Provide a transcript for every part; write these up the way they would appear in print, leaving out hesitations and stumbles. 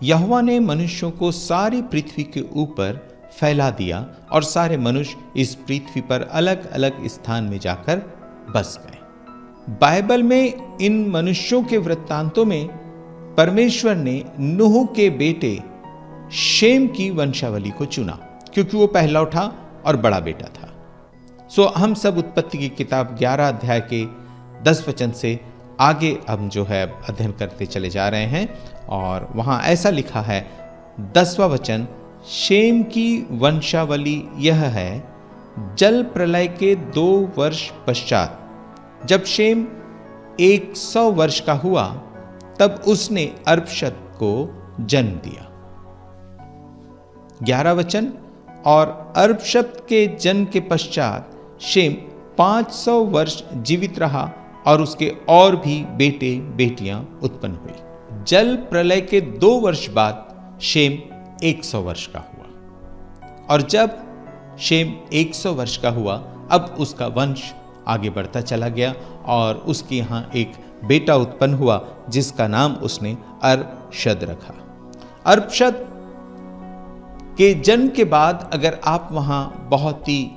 यहोवा ने मनुष्यों को सारी पृथ्वी के ऊपर फैला दिया और सारे मनुष्य इस पृथ्वी पर अलग अलग स्थान में जाकर बस गए। बाइबल में इन मनुष्यों के वृत्तांतों में परमेश्वर ने नूह के बेटे शेम की वंशावली को चुना, क्योंकि वो पहला उठा और बड़ा बेटा था। सो हम सब उत्पत्ति की किताब 11 अध्याय के 10 वचन से आगे हम जो है अध्ययन करते चले जा रहे हैं, और वहां ऐसा लिखा है 10वां वचन, शेम की वंशावली यह है, जल प्रलय के 2 वर्ष पश्चात जब शेम 100 वर्ष का हुआ, तब उसने अर्पक्षद को जन्म दिया। 11 वचन, और अर्पक्षद के जन्म के पश्चात शेम 500 वर्ष जीवित रहा और उसके और भी बेटे बेटियां उत्पन्न हुई। जल प्रलय के 2 वर्ष बाद शेम 100 वर्ष का हुआ, और जब शेम 100 वर्ष का हुआ, अब उसका वंश आगे बढ़ता चला गया और उसके यहां एक बेटा उत्पन्न हुआ जिसका नाम उसने अर्पक्षद रखा। अर्पक्षद के जन्म के बाद अगर आप वहां बहुत ही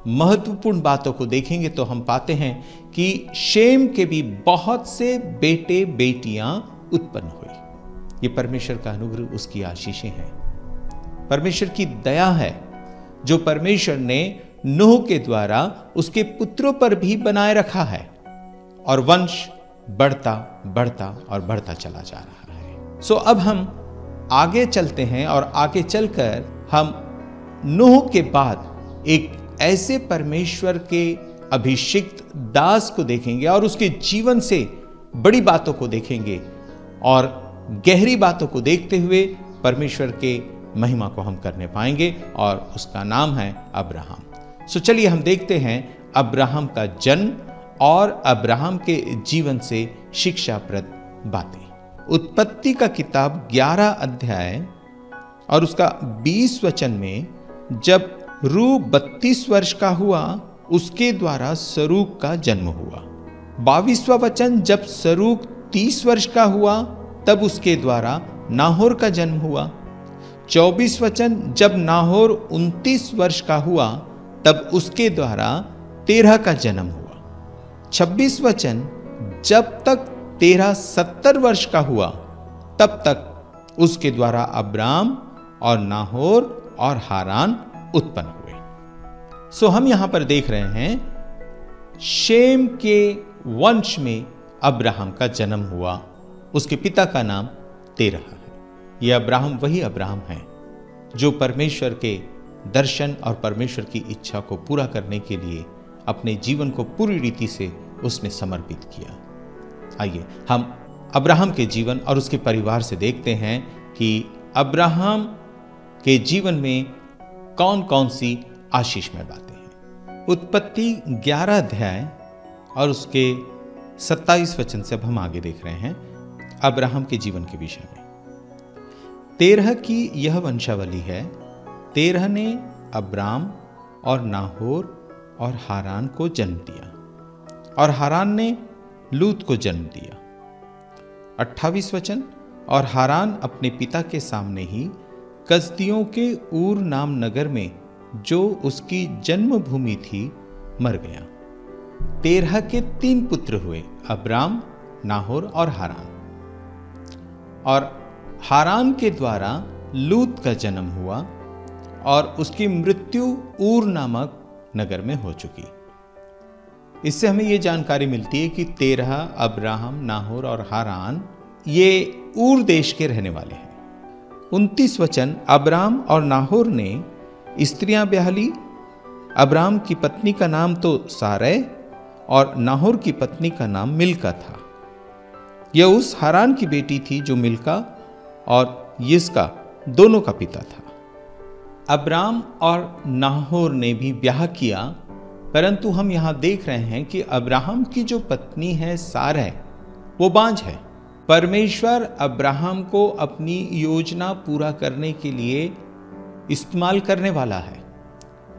महत्वपूर्ण बातों को देखेंगे तो हम पाते हैं कि शेम के भी बहुत से बेटे बेटियां उत्पन्न हुई। ये परमेश्वर का अनुग्रह, उसकी आशीषें हैं, परमेश्वर की दया है जो परमेश्वर ने नूह के द्वारा उसके पुत्रों पर भी बनाए रखा है, और वंश बढ़ता बढ़ता और बढ़ता चला जा रहा है। सो अब हम आगे चलते हैं और आगे चलकर हम नूह के बाद एक ऐसे परमेश्वर के अभिषिक्त दास को देखेंगे और उसके जीवन से बड़ी बातों को देखेंगे, और गहरी बातों को देखते हुए परमेश्वर के महिमा को हम करने पाएंगे, और उसका नाम है अब्राहम। सो चलिए हम देखते हैं अब्राहम का जन्म और अब्राहम के जीवन से शिक्षाप्रद बातें। उत्पत्ति का किताब 11 अध्याय और उसका 20 वचन में, जब रू 32 वर्ष का हुआ, उसके द्वारा सरूग का जन्म हुआ। 22वां वचन, जब सरूग 30 वर्ष का हुआ, तब उसके द्वारा नाहोर का जन्म हुआ। 24 वचन, जब नाहोर 29 वर्ष का हुआ, तब उसके द्वारा तेरह का जन्म हुआ। 26 वचन, जब तक तेरह 70 वर्ष का हुआ, तब तक उसके द्वारा अब्राम और नाहोर और हारान उत्पन्न हुए। सो हम यहां पर देख रहे हैं शेम के वंश में अब्राहम का जन्म हुआ। उसके पिता का नाम तेरह है। यह अब्राहम वही अब्राहम है जो परमेश्वर के दर्शन और परमेश्वर की इच्छा को पूरा करने के लिए अपने जीवन को पूरी रीति से उसने समर्पित किया। आइए हम अब्राहम के जीवन और उसके परिवार से देखते हैं कि अब्राहम के जीवन में कौन कौन सी आशीषमय बातें हैं। उत्पत्ति 11 अध्याय और उसके 27 वचन से अब हम आगे देख रहे हैं अब्राहम के जीवन के विषय में। तेरह की यह वंशावली है। तेरह ने अब्राम और नाहोर और हारान को जन्म दिया, और हारान ने लूत को जन्म दिया। 28 वचन, और हारान अपने पिता के सामने ही कसदियों के ऊर नाम नगर में, जो उसकी जन्मभूमि थी, मर गया। तेरह के 3 पुत्र हुए, अब्राम, नाहोर और हारान। और हारान के द्वारा लूत का जन्म हुआ और उसकी मृत्यु ऊर नामक नगर में हो चुकी। इससे हमें यह जानकारी मिलती है कि तेरह, अब्राहम, नाहोर और हारान ये ऊर देश के रहने वाले हैं। 29 वचन, अब्राम और नाहोर ने स्त्रियां ब्याह ली। अब्राम की पत्नी का नाम तो सारै और नाहोर की पत्नी का नाम मिल्का था। यह उस हारान की बेटी थी जो मिल्का और यिस्का दोनों का पिता था। अब्राम और नाहोर ने भी ब्याह किया, परंतु हम यहां देख रहे हैं कि अब्राहम की जो पत्नी है सारै, वो बांझ है। परमेश्वर अब्राहम को अपनी योजना पूरा करने के लिए इस्तेमाल करने वाला है,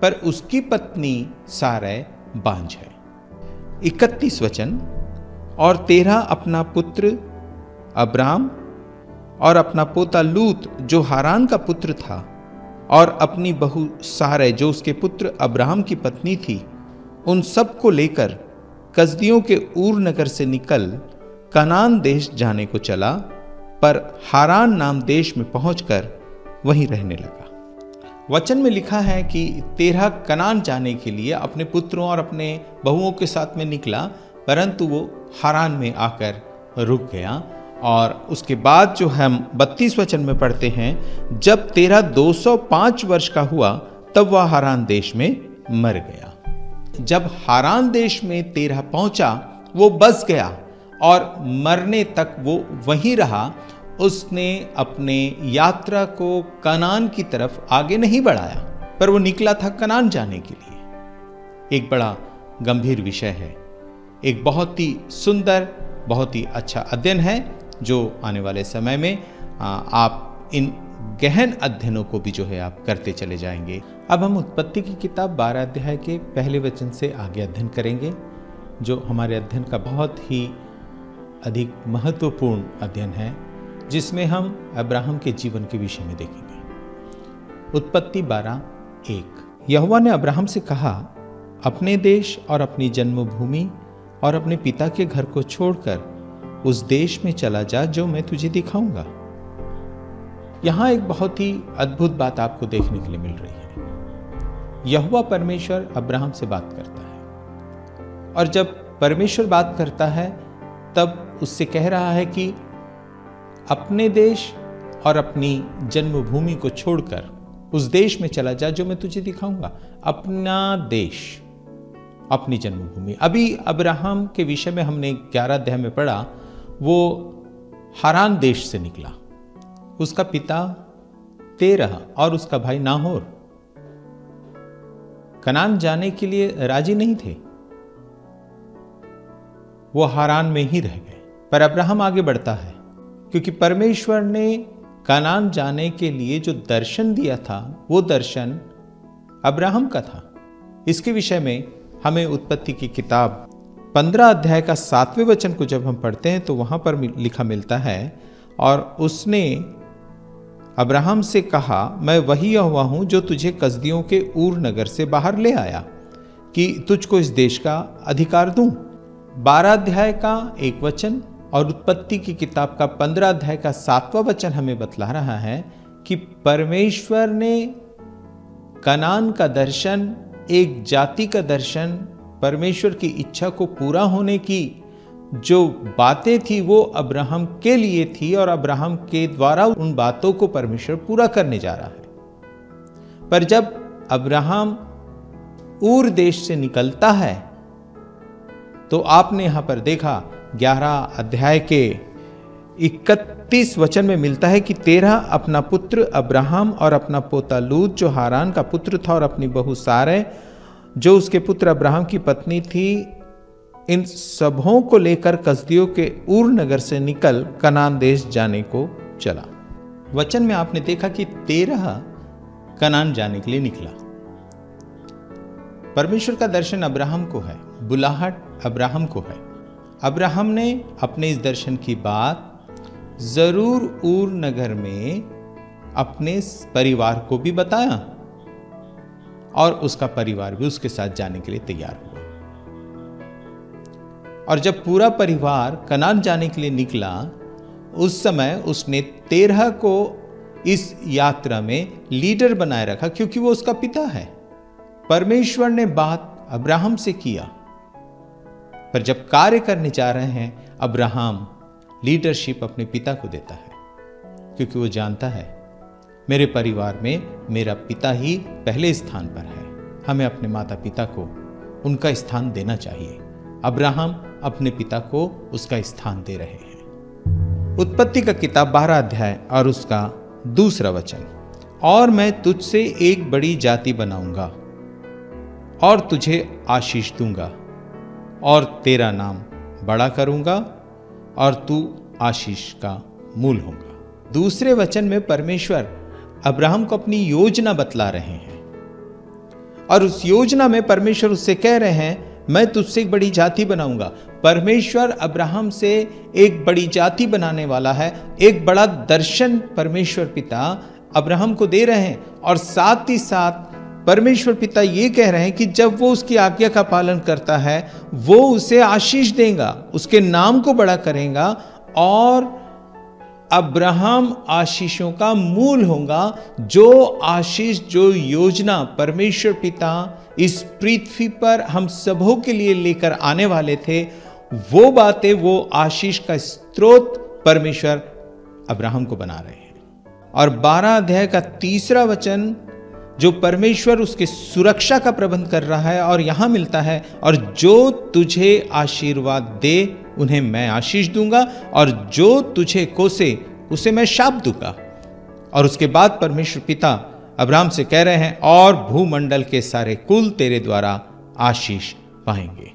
पर उसकी पत्नी सारै बांझ है। 31 वचन, और तेरह अपना पुत्र अब्राम और अपना पोता लूत जो हारान का पुत्र था, और अपनी बहू सारै जो उसके पुत्र अब्राहम की पत्नी थी, उन सब को लेकर कसदियों के ऊर नगर से निकल कनान देश जाने को चला, पर हारान नाम देश में पहुंचकर वहीं रहने लगा। वचन में लिखा है कि तेरह कनान जाने के लिए अपने पुत्रों और अपने बहुओं के साथ में निकला, परंतु वो हारान में आकर रुक गया। और उसके बाद जो हम 32 वचन में पढ़ते हैं, जब तेरह 205 वर्ष का हुआ तब वह हारान देश में मर गया। जब हारान देश में तेरह पहुंचा, वो बस गया और मरने तक वो वहीं रहा। उसने अपने यात्रा को कनान की तरफ आगे नहीं बढ़ाया, पर वो निकला था कनान जाने के लिए। एक बड़ा गंभीर विषय है, एक बहुत ही सुंदर, बहुत ही अच्छा अध्ययन है, जो आने वाले समय में आप इन गहन अध्ययनों को भी जो है आप करते चले जाएंगे। अब हम उत्पत्ति की किताब 12 अध्याय के पहले वचन से आगे अध्ययन करेंगे, जो हमारे अध्ययन का बहुत ही अधिक महत्वपूर्ण अध्ययन है, जिसमें हम अब्राहम के जीवन के विषय में देखेंगे। उत्पत्ति 12:1। यहोवा ने अब्राहम से कहा, अपने देश और अपनी जन्मभूमि और अपने पिता के घर को छोड़कर उस देश में चला जा जो मैं तुझे दिखाऊंगा। यहां एक बहुत ही अद्भुत बात आपको देखने के लिए मिल रही है। यहोवा परमेश्वर अब्राहम से बात करता है, और जब परमेश्वर बात करता है तब उससे कह रहा है कि अपने देश और अपनी जन्मभूमि को छोड़कर उस देश में चला जा जो मैं तुझे दिखाऊंगा। अपना देश, अपनी जन्मभूमि। अभी अब्राहम के विषय में हमने 11 अध्याय में पढ़ा, वो हारान देश से निकला। उसका पिता तेरह और उसका भाई नाहोर कनान जाने के लिए राजी नहीं थे, वो हारान में ही रह गए। पर अब्राहम आगे बढ़ता है, क्योंकि परमेश्वर ने कनान जाने के लिए जो दर्शन दिया था, वो दर्शन अब्राहम का था। इसके विषय में हमें उत्पत्ति की किताब 15 अध्याय का 7वें वचन को जब हम पढ़ते हैं तो वहां पर लिखा मिलता है, और उसने अब्राहम से कहा, मैं वही यहोवा हूं जो तुझे कसदियों के ऊर नगर से बाहर ले आया, कि तुझको इस देश का अधिकार दूं। 12 अध्याय का 1 वचन और उत्पत्ति की किताब का 15 अध्याय का 7वां वचन हमें बतला रहा है कि परमेश्वर ने कनान का दर्शन, एक जाति का दर्शन, परमेश्वर की इच्छा को पूरा होने की जो बातें थी वो अब्राहम के लिए थी, और अब्राहम के द्वारा उन बातों को परमेश्वर पूरा करने जा रहा है। पर जब अब्राहम ऊर देश से निकलता है तो आपने यहां पर देखा 11 अध्याय के 31 वचन में मिलता है कि तेरह अपना पुत्र अब्राहम और अपना पोता लूत जो हारान का पुत्र था, और अपनी बहू सारै जो उसके पुत्र अब्राहम की पत्नी थी, इन सबों को लेकर कसदियों के ऊर नगर से निकल कनान देश जाने को चला। वचन में आपने देखा कि 13 कनान जाने के लिए निकला। परमेश्वर का दर्शन अब्राहम को है, बुलाहट अब्राहम को है। अब्राहम ने अपने इस दर्शन की बात जरूर ऊर नगर में अपने परिवार को भी बताया, और उसका परिवार भी उसके साथ जाने के लिए तैयार हुआ। और जब पूरा परिवार कनान जाने के लिए निकला, उस समय उसने 13 को इस यात्रा में लीडर बनाए रखा, क्योंकि वो उसका पिता है। परमेश्वर ने बात अब्राहम से किया, पर जब कार्य करने जा रहे हैं, अब्राहम लीडरशिप अपने पिता को देता है, क्योंकि वो जानता है मेरे परिवार में मेरा पिता ही पहले स्थान पर है, हमें अपने माता पिता को उनका स्थान देना चाहिए। अब्राहम अपने पिता को उसका स्थान दे रहे हैं। उत्पत्ति का किताब 12 अध्याय और उसका 2 वचन, और मैं तुझसे एक बड़ी जाति बनाऊंगा और तुझे आशीष दूंगा, और तेरा नाम बड़ा करूंगा, और तू आशीष का मूल होगा। 2 वचन में परमेश्वर अब्राहम को अपनी योजना बतला रहे हैं, और उस योजना में परमेश्वर उससे कह रहे हैं, मैं तुझसे एक बड़ी जाति बनाऊंगा। परमेश्वर अब्राहम से एक बड़ी जाति बनाने वाला है। एक बड़ा दर्शन परमेश्वर पिता अब्राहम को दे रहे हैं और साथ ही साथ परमेश्वर पिता ये कह रहे हैं कि जब वो उसकी आज्ञा का पालन करता है वो उसे आशीष देगा, उसके नाम को बड़ा करेगा और अब्राहम आशीषों का मूल होगा। जो आशीष, जो योजना परमेश्वर पिता इस पृथ्वी पर हम सबों के लिए लेकर आने वाले थे, वो बातें, वो आशीष का स्रोत परमेश्वर अब्राहम को बना रहे हैं। और 12 अध्याय का 3 वचन जो परमेश्वर उसके सुरक्षा का प्रबंध कर रहा है और यहां मिलता है, और जो तुझे आशीर्वाद दे उन्हें मैं आशीष दूंगा और जो तुझे कोसे उसे मैं शाप दूंगा। और उसके बाद परमेश्वर पिता अब्राहम से कह रहे हैं और भूमंडल के सारे कुल तेरे द्वारा आशीष पाएंगे।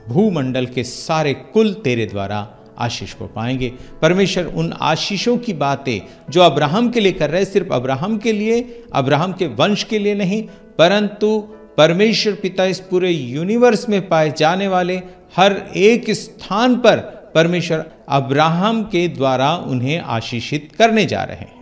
भूमंडल के सारे कुल तेरे द्वारा आशीष को पाएंगे। परमेश्वर उन आशीषों की बातें जो अब्राहम के लिए कर रहे हैं, सिर्फ अब्राहम के लिए, अब्राहम के वंश के लिए नहीं, परंतु परमेश्वर पिता इस पूरे यूनिवर्स में पाए जाने वाले हर एक स्थान पर परमेश्वर अब्राहम के द्वारा उन्हें आशीषित करने जा रहे हैं।